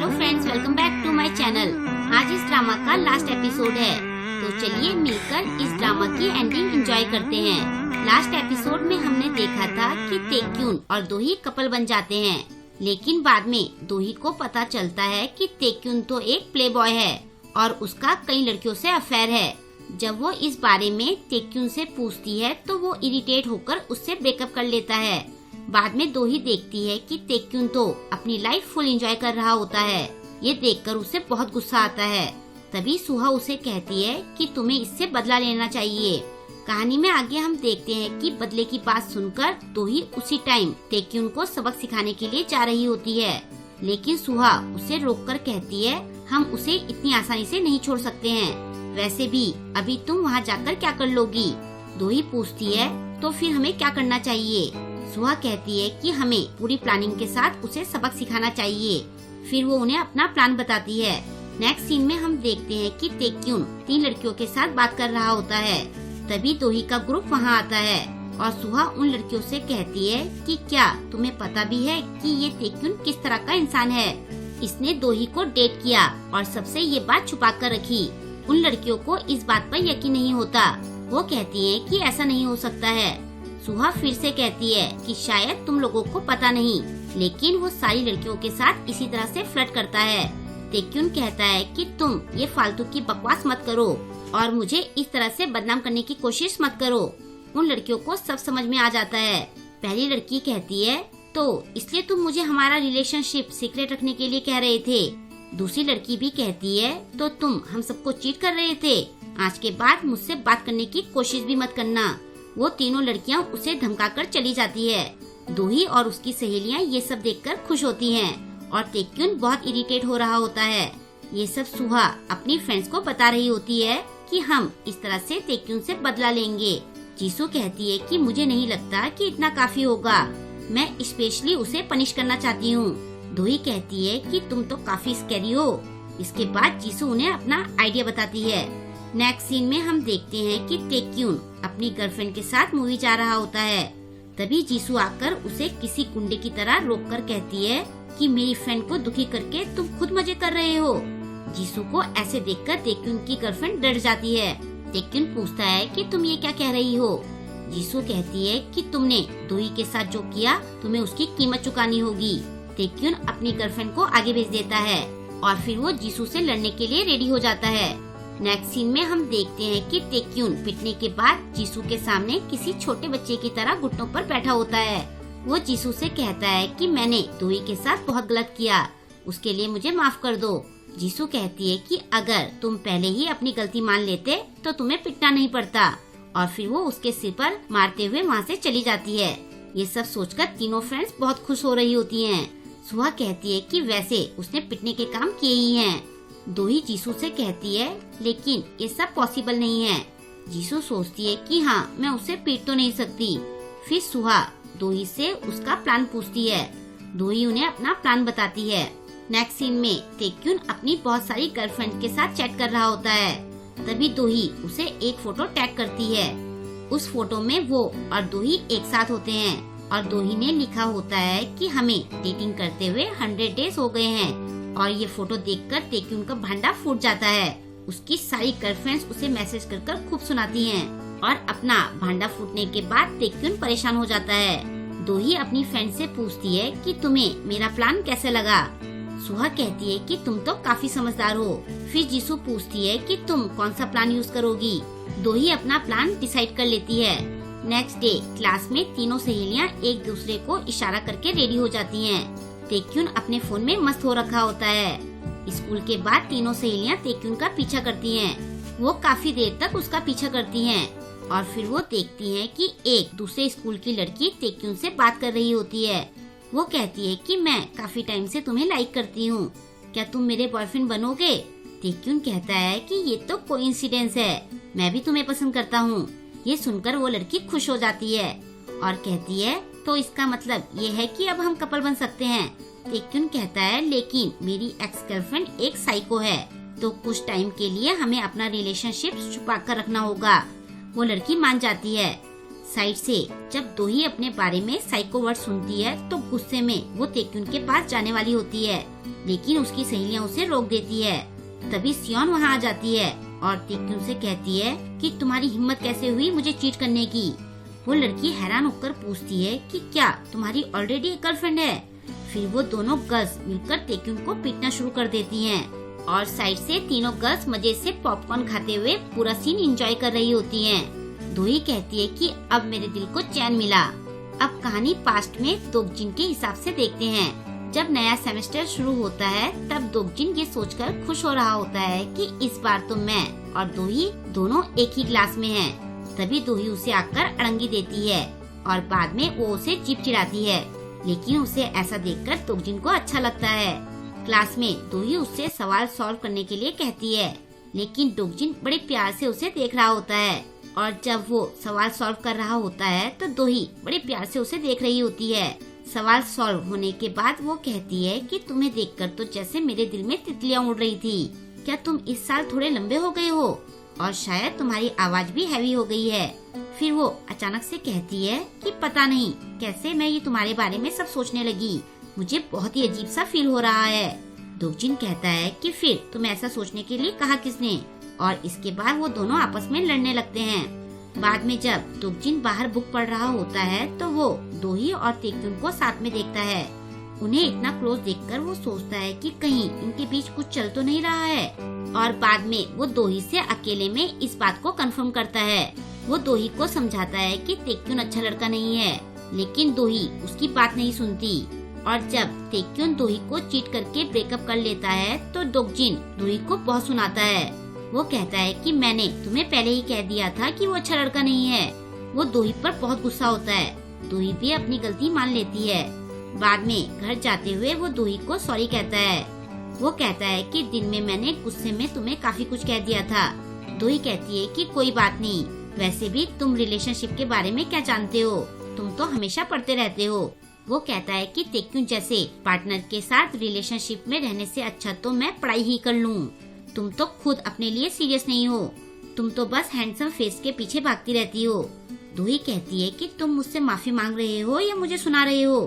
Friends, welcome back to my channel. आज इस drama का लास्ट एपिसोड है, तो चलिए मिलकर इस ड्रामा की एंडिंग एंजॉय करते हैं। लास्ट एपिसोड में हमने देखा था कि तेक्यून और दोही कपल बन जाते हैं, लेकिन बाद में दोही को पता चलता है कि तेक्यून तो एक प्ले बॉय है और उसका कई लड़कियों से अफेयर है। जब वो इस बारे में तेक्यून से पूछती है तो वो इरिटेट होकर उससे ब्रेकअप कर लेता है। बाद में दोही देखती है कि तेक्यून तो अपनी लाइफ फुल एंजॉय कर रहा होता है। ये देखकर उसे बहुत गुस्सा आता है। तभी सुहा उसे कहती है कि तुम्हें इससे बदला लेना चाहिए। कहानी में आगे हम देखते हैं कि बदले की बात सुनकर दोही उसी टाइम तेक्यून को सबक सिखाने के लिए जा रही होती है, लेकिन सुहा उसे रोककर कहती है हम उसे इतनी आसानी से नहीं छोड़ सकते हैं। वैसे भी अभी तुम वहाँ जाकर क्या कर लोगी? दोही पूछती है तो फिर हमें क्या करना चाहिए? सुहा कहती है कि हमें पूरी प्लानिंग के साथ उसे सबक सिखाना चाहिए। फिर वो उन्हें अपना प्लान बताती है। नेक्स्ट सीन में हम देखते हैं कि तेक्यून 3 लड़कियों के साथ बात कर रहा होता है। तभी दोही का ग्रुप वहाँ आता है और सुहा उन लड़कियों से कहती है कि क्या तुम्हें पता भी है कि ये तेक्यून किस तरह का इंसान है? इसने दोही को डेट किया और सबसे ये बात छुपा कर रखी। उन लड़कियों को इस बात पर यकीन नहीं होता। वो कहती है कि ऐसा नहीं हो सकता है। सुहा फिर से कहती है कि शायद तुम लोगों को पता नहीं, लेकिन वो सारी लड़कियों के साथ इसी तरह से फ्लर्ट करता है। तेक्यून कहता है कि तुम ये फालतू की बकवास मत करो और मुझे इस तरह से बदनाम करने की कोशिश मत करो। उन लड़कियों को सब समझ में आ जाता है। पहली लड़की कहती है तो इसलिए तुम मुझे हमारा रिलेशनशिप सीक्रेट रखने के लिए कह रहे थे। दूसरी लड़की भी कहती है तो तुम हम सबको चीट कर रहे थे। आज के बाद मुझसे बात करने की कोशिश भी मत करना। वो तीनों लड़कियां उसे धमकाकर चली जाती है। दोही और उसकी सहेलियां ये सब देखकर खुश होती हैं और तेक्यून बहुत इरिटेट हो रहा होता है। ये सब सुहा अपनी फ्रेंड्स को बता रही होती है कि हम इस तरह से तेक्यून से बदला लेंगे। जीसू कहती है कि मुझे नहीं लगता कि इतना काफी होगा, मैं स्पेशली उसे पनिश करना चाहती हूँ। दोही कहती है कि तुम तो काफी स्कैरी हो। इसके बाद जीसू उन्हें अपना आइडिया बताती है। नेक्स्ट सीन में हम देखते हैं कि तेक्यून अपनी गर्लफ्रेंड के साथ मूवी जा रहा होता है। तभी जीसू आकर उसे किसी गुंडे की तरह रोककर कहती है कि मेरी फ्रेंड को दुखी करके तुम खुद मजे कर रहे हो। जीसू को ऐसे देखकर तेक्यून की गर्लफ्रेंड डर जाती है। तेक्यून पूछता है कि तुम ये क्या कह रही हो? जीसू कहती है कि तुमने दोही के साथ जो किया तुम्हें उसकी कीमत चुकानी होगी। तेक्यून अपनी गर्लफ्रेंड को आगे भेज देता है और फिर वो जीसू से लड़ने के लिए रेडी हो जाता है। नेक्स्ट सीन में हम देखते हैं कि तेक्यून पिटने के बाद जीसू के सामने किसी छोटे बच्चे की तरह घुटनों पर बैठा होता है। वो जीसू से कहता है कि मैंने दोही के साथ बहुत गलत किया, उसके लिए मुझे माफ कर दो। जीसू कहती है कि अगर तुम पहले ही अपनी गलती मान लेते तो तुम्हें पिटना नहीं पड़ता, और फिर वो उसके सिर पर मारते हुए वहाँ से चली जाती है। ये सब सोचकर तीनों फ्रेंड्स बहुत खुश हो रही होती हैं। सुहा कहती है कि वैसे उसने पिटने के काम किए ही हैं। दोही जीसू से कहती है लेकिन ये सब पॉसिबल नहीं है। जीसू सोचती है कि हाँ, मैं उसे पीट तो नहीं सकती। फिर सुहा दोही से उसका प्लान पूछती है। दोही उन्हें अपना प्लान बताती है। नेक्स्ट सीन में तेक्यून अपनी बहुत सारी गर्लफ्रेंड के साथ चैट कर रहा होता है। तभी दोही उसे एक फोटो टैग करती है। उस फोटो में वो और दोही एक साथ होते हैं और दोही ने लिखा होता है कि हमें डेटिंग करते हुए 100 डेज हो गए हैं। और ये फोटो देखकर तेक्यून का भांडा फूट जाता है। उसकी सारी गर्लफ्रेंड्स उसे मैसेज कर खूब सुनाती हैं और अपना भांडा फूटने के बाद तेक्यून परेशान हो जाता है। दोही अपनी फ्रेंड से पूछती है कि तुम्हें मेरा प्लान कैसे लगा? सुहा कहती है कि तुम तो काफी समझदार हो। फिर जीसू पूछती है कि तुम कौन सा प्लान यूज करोगी? दोही अपना प्लान डिसाइड कर लेती है। नेक्स्ट डे क्लास में तीनों सहेलियां एक दूसरे को इशारा करके रेडी हो जाती हैं। तेक्यून अपने फोन में मस्त हो रखा होता है। स्कूल के बाद तीनों सहेलियां तेक्यून का पीछा करती हैं। वो काफी देर तक उसका पीछा करती हैं और फिर वो देखती हैं कि एक दूसरे स्कूल की लड़की तेक्यून से बात कर रही होती है। वो कहती है कि मैं काफी टाइम से तुम्हें लाइक करती हूँ, क्या तुम मेरे बॉयफ्रेंड बनोगे? तेक्यून कहता है कि ये तो कोइंसिडेंस है, मैं भी तुम्हें पसंद करता हूँ। ये सुनकर वो लड़की खुश हो जाती है और कहती है तो इसका मतलब ये है कि अब हम कपल बन सकते हैं। तेक्यून कहता है लेकिन मेरी एक्स गर्लफ्रेंड एक साइको है, तो कुछ टाइम के लिए हमें अपना रिलेशनशिप छुपा कर रखना होगा। वो लड़की मान जाती है। साइड से जब दोही अपने बारे में साइको वर्ड सुनती है तो गुस्से में वो तेक्यून के पास जाने वाली होती है, लेकिन उसकी सहेलियां उसे रोक देती है। तभी सियोन वहाँ आ जाती है और तेक्यून से कहती है कि तुम्हारी हिम्मत कैसे हुई मुझे चीट करने की। वो लड़की हैरान होकर पूछती है कि क्या तुम्हारी ऑलरेडी एक गर्लफ्रेंड है। फिर वो दोनों गर्ल्स मिलकर तेक्यून को पीटना शुरू कर देती हैं और साइड से तीनों गर्ल्स मजे से पॉपकॉर्न खाते हुए पूरा सीन एंजॉय कर रही होती हैं। दोही कहती है कि अब मेरे दिल को चैन मिला। अब कहानी पास्ट में दोगजिन के हिसाब से देखते हैं। जब नया सेमेस्टर शुरू होता है तब दोगजिन ये सोचकर खुश हो रहा होता है कि इस बार तो मैं और दोही दोनों एक ही क्लास में हैं। तभी दोही उसे आकर अड़ंगी देती है और बाद में वो उसे चिढ़ाती है, लेकिन उसे ऐसा देखकर दोगजिन को अच्छा लगता है। क्लास में दोही उससे सवाल सॉल्व करने के लिए कहती है, लेकिन दोगजिन बड़े प्यार से उसे देख रहा होता है और जब वो सवाल सॉल्व कर रहा होता है तो दोही बड़े प्यार से उसे देख रही होती है। सवाल सॉल्व होने के बाद वो कहती है कि तुम्हें देखकर तो जैसे मेरे दिल में तितलियां उड़ रही थी। क्या तुम इस साल थोड़े लंबे हो गए हो और शायद तुम्हारी आवाज भी हैवी हो गई है। फिर वो अचानक से कहती है कि पता नहीं कैसे मैं ये तुम्हारे बारे में सब सोचने लगी, मुझे बहुत ही अजीब सा फील हो रहा है। दोगजिन कहता है कि फिर तुम्हें ऐसा सोचने के लिए कहा किसने, और इसके बाद वो दोनों आपस में लड़ने लगते हैं। बाद में जब दोगजिन बाहर बुक पढ़ रहा होता है तो वो दोही और तेक्यून को साथ में देखता है। उन्हें इतना क्लोज देखकर वो सोचता है कि कहीं इनके बीच कुछ चल तो नहीं रहा है, और बाद में वो दोही से अकेले में इस बात को कंफर्म करता है। वो दोही को समझाता है कि तेक्यून अच्छा लड़का नहीं है, लेकिन दोही उसकी बात नहीं सुनती। और जब तेक्यून दोही को चीट करके ब्रेकअप कर लेता है तो दोगजिन दोही को बहुत सुनाता है। वो कहता है कि मैंने तुम्हें पहले ही कह दिया था कि वो अच्छा लड़का नहीं है। वो दोही पर बहुत गुस्सा होता है। दोही भी अपनी गलती मान लेती है। बाद में घर जाते हुए वो दोही को सॉरी कहता है। वो कहता है कि दिन में मैंने गुस्से में तुम्हें काफी कुछ कह दिया था। दोही कहती है कि कोई बात नहीं, वैसे भी तुम रिलेशनशिप के बारे में क्या जानते हो, तुम तो हमेशा पढ़ते रहते हो। वो कहता है कि तेक्यून जैसे पार्टनर के साथ रिलेशनशिप में रहने से अच्छा तो मैं पढ़ाई ही कर लूं। तुम तो खुद अपने लिए सीरियस नहीं हो, तुम तो बस हैंडसम फेस के पीछे भागती रहती हो। दोही कहती है कि तुम मुझसे माफी मांग रहे हो या मुझे सुना रहे हो।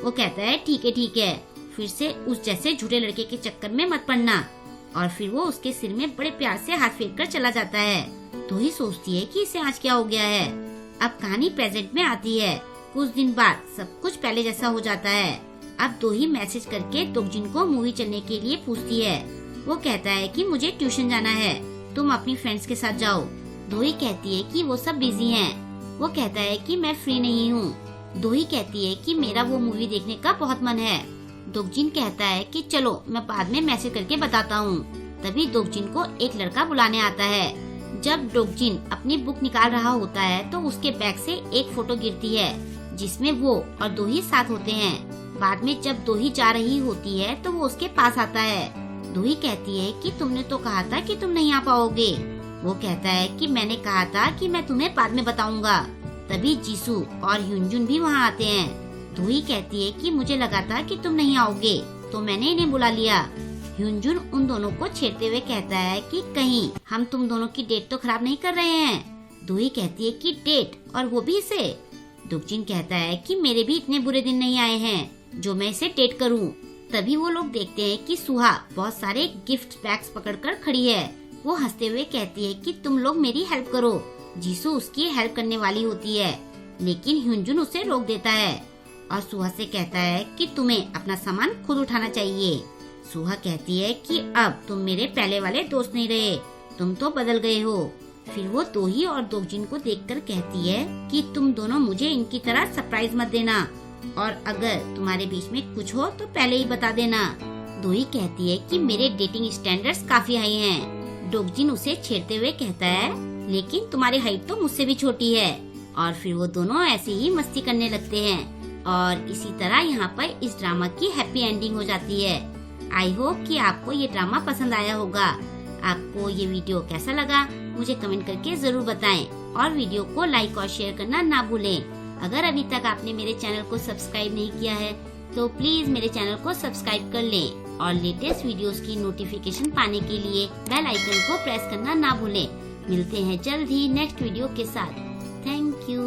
वो कहता है ठीक है, फिर से उस जैसे झूठे लड़के के चक्कर में मत पड़ना। और फिर वो उसके सिर में बड़े प्यार से हाथ फेर कर चला जाता है। दोही सोचती है कि इसे आज क्या हो गया है। अब कहानी प्रेजेंट में आती है। कुछ दिन बाद सब कुछ पहले जैसा हो जाता है। अब दोही मैसेज करके दोगजिन को मूवी चलने के लिए पूछती है। वो कहता है कि मुझे ट्यूशन जाना है, तुम अपनी फ्रेंड्स के साथ जाओ। दोही कहती है कि वो सब बिजी हैं। वो कहता है कि मैं फ्री नहीं हूँ। दोही कहती है कि मेरा वो मूवी देखने का बहुत मन है। दोगजिन कहता है कि चलो मैं बाद में मैसेज करके बताता हूँ। तभी दोगजिन को एक लड़का बुलाने आता है। जब दोगजिन अपनी बुक निकाल रहा होता है तो उसके बैग से एक फोटो गिरती है जिसमें वो और दोही साथ होते हैं। बाद में जब दोही जा रही होती है तो वो उसके पास आता है। दोही कहती है कि तुमने तो कहा था कि तुम नहीं आ पाओगे। वो कहता है कि मैंने कहा था कि मैं तुम्हें बाद में बताऊंगा। तभी जीसू और ह्यूनजुन भी वहाँ आते हैं। दोही कहती है कि मुझे लगा था कि तुम नहीं आओगे तो मैंने इन्हें बुला लिया। ह्यूनजुन उन दोनों को छेड़ते हुए कहता है कि कहीं हम तुम दोनों की डेट तो खराब नहीं कर रहे हैं। दोही कहती है कि डेट, और वो भी इसे। दोगजिन कहता है कि मेरे भी इतने बुरे दिन नहीं आए हैं जो मैं इसे डेट करूं। तभी वो लोग देखते हैं कि सुहा बहुत सारे गिफ्ट बैग्स पकड़कर खड़ी है। वो हंसते हुए कहती है कि तुम लोग मेरी हेल्प करो। जीसू उसकी हेल्प करने वाली होती है, लेकिन ह्यूनजुन उसे रोक देता है और सुहा से कहता है कि तुम्हें अपना सामान खुद उठाना चाहिए। सुहा कहती है कि अब तुम मेरे पहले वाले दोस्त नहीं रहे, तुम तो बदल गए हो। फिर वो दोही और दोगजिन को देखकर कहती है कि तुम दोनों मुझे इनकी तरह सरप्राइज मत देना, और अगर तुम्हारे बीच में कुछ हो तो पहले ही बता देना। दोही कहती है कि मेरे डेटिंग स्टैंडर्ड्स काफी हाई हैं। दोगजिन उसे छेड़ते हुए कहता है लेकिन तुम्हारी हाइट तो मुझसे भी छोटी है। और फिर वो दोनों ऐसे ही मस्ती करने लगते हैं और इसी तरह यहाँ पर इस ड्रामा की हैप्पी एंडिंग हो जाती है। आई होप कि आपको ये ड्रामा पसंद आया होगा। आपको ये वीडियो कैसा लगा मुझे कमेंट करके जरूर बताएं और वीडियो को लाइक और शेयर करना ना भूलें। अगर अभी तक आपने मेरे चैनल को सब्सक्राइब नहीं किया है तो प्लीज मेरे चैनल को सब्सक्राइब कर लें और लेटेस्ट वीडियोस की नोटिफिकेशन पाने के लिए बेल आइकन को प्रेस करना ना भूलें। मिलते हैं जल्द ही नेक्स्ट वीडियो के साथ। Thank you.